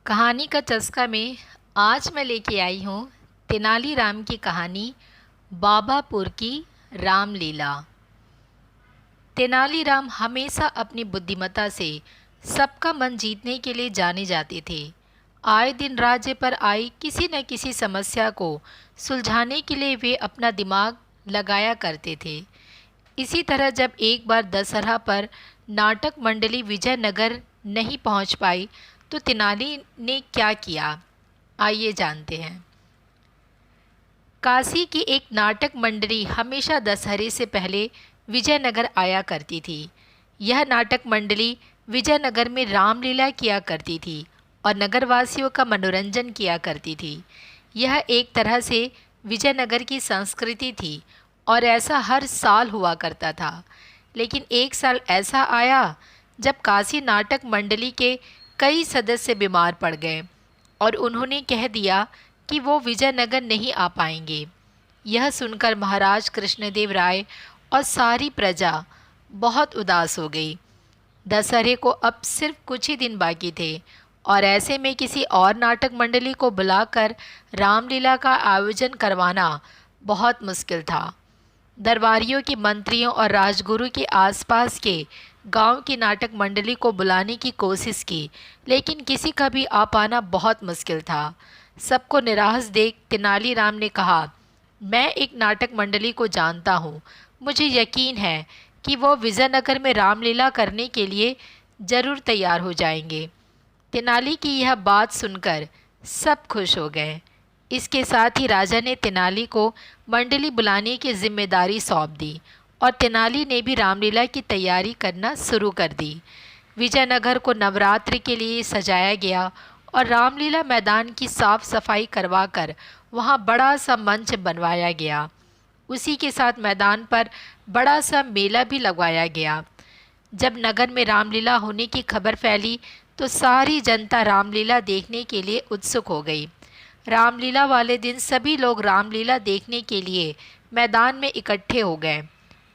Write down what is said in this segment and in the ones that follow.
कहानी का चस्का में आज मैं लेके आई हूँ तेनालीराम की कहानी बाबापुर की रामलीला। तेनालीराम हमेशा अपनी बुद्धिमत्ता से सबका मन जीतने के लिए जाने जाते थे। आए दिन राज्य पर आई किसी न किसी समस्या को सुलझाने के लिए वे अपना दिमाग लगाया करते थे। इसी तरह जब एक बार दशहरा पर नाटक मंडली विजयनगर नहीं पहुंच पाई तो तेनाली ने क्या किया, आइए जानते हैं। काशी की एक नाटक मंडली हमेशा दशहरे से पहले विजयनगर आया करती थी। यह नाटक मंडली विजयनगर में रामलीला किया करती थी और नगरवासियों का मनोरंजन किया करती थी। यह एक तरह से विजयनगर की संस्कृति थी और ऐसा हर साल हुआ करता था। लेकिन एक साल ऐसा आया जब काशी नाटक मंडली के कई सदस्य बीमार पड़ गए और उन्होंने कह दिया कि वो विजयनगर नहीं आ पाएंगे। यह सुनकर महाराज कृष्णदेव राय और सारी प्रजा बहुत उदास हो गई। दशहरे को अब सिर्फ कुछ ही दिन बाकी थे और ऐसे में किसी और नाटक मंडली को बुलाकर रामलीला का आयोजन करवाना बहुत मुश्किल था। दरबारियों के मंत्रियों और राजगुरु के आसपास के गांव की नाटक मंडली को बुलाने की कोशिश की, लेकिन किसी का भी आ पाना बहुत मुश्किल था। सबको निराश देख तेनालीराम ने कहा, मैं एक नाटक मंडली को जानता हूँ। मुझे यकीन है कि वो विजयनगर में रामलीला करने के लिए ज़रूर तैयार हो जाएंगे। तेनाली की यह बात सुनकर सब खुश हो गए। इसके साथ ही राजा ने तेनाली को मंडली बुलाने की जिम्मेदारी सौंप दी और तेनाली ने भी रामलीला की तैयारी करना शुरू कर दी। विजयनगर को नवरात्रि के लिए सजाया गया और रामलीला मैदान की साफ सफाई करवाकर वहां बड़ा सा मंच बनवाया गया। उसी के साथ मैदान पर बड़ा सा मेला भी लगवाया गया। जब नगर में रामलीला होने की खबर फैली तो सारी जनता रामलीला देखने के लिए उत्सुक हो गई। रामलीला वाले दिन सभी लोग रामलीला देखने के लिए मैदान में इकट्ठे हो गए।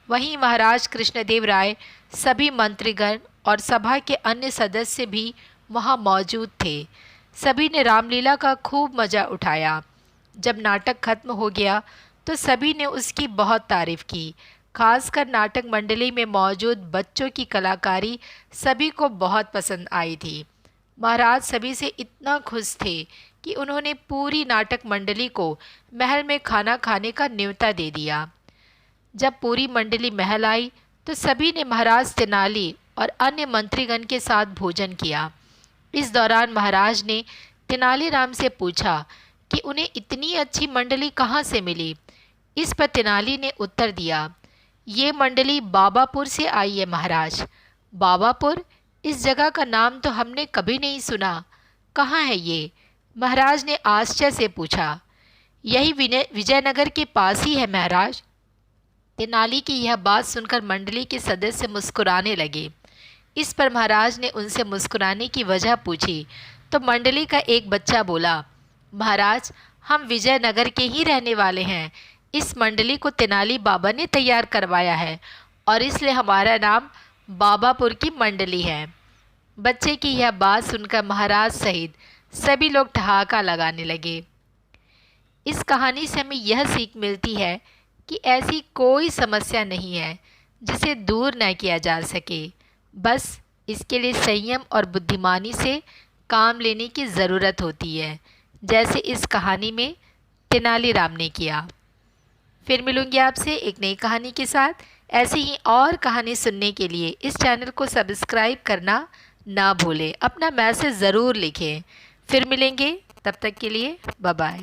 वहीं महाराज कृष्णदेव राय, सभी मंत्रीगण और सभा के अन्य सदस्य भी वहां मौजूद थे। सभी ने रामलीला का खूब मज़ा उठाया। जब नाटक खत्म हो गया तो सभी ने उसकी बहुत तारीफ की। खासकर नाटक मंडली में मौजूद बच्चों की कलाकारी सभी को बहुत पसंद आई थी। महाराज सभी से इतना खुश थे कि उन्होंने पूरी नाटक मंडली को महल में खाना खाने का न्योता दे दिया। जब पूरी मंडली महल आई तो सभी ने महाराज तेनाली और अन्य मंत्रीगण के साथ भोजन किया। इस दौरान महाराज ने तेनालीराम से पूछा कि उन्हें इतनी अच्छी मंडली कहाँ से मिली। इस पर तेनाली ने उत्तर दिया, ये मंडली बाबापुर से आई है महाराज। बाबापुर? इस जगह का नाम तो हमने कभी नहीं सुना, कहाँ है ये? महाराज ने आश्चर्य से पूछा। यही विजयनगर के पास ही है महाराज। तेनाली की यह बात सुनकर मंडली के सदस्य मुस्कुराने लगे। इस पर महाराज ने उनसे मुस्कुराने की वजह पूछी तो मंडली का एक बच्चा बोला, महाराज हम विजयनगर के ही रहने वाले हैं। इस मंडली को तेनाली बाबा ने तैयार करवाया है और इसलिए हमारा नाम बाबापुर की मंडली है। बच्चे की यह बात सुनकर महाराज सहित सभी लोग ठहाका लगाने लगे। इस कहानी से हमें यह सीख मिलती है कि ऐसी कोई समस्या नहीं है जिसे दूर न किया जा सके। बस इसके लिए संयम और बुद्धिमानी से काम लेने की ज़रूरत होती है, जैसे इस कहानी में तेनालीराम ने किया। फिर मिलूंगी आपसे एक नई कहानी के साथ। ऐसी ही और कहानी सुनने के लिए इस चैनल को सब्सक्राइब करना ना भूलें। अपना मैसेज ज़रूर लिखें। फिर मिलेंगे, तब तक के लिए बाय बाय।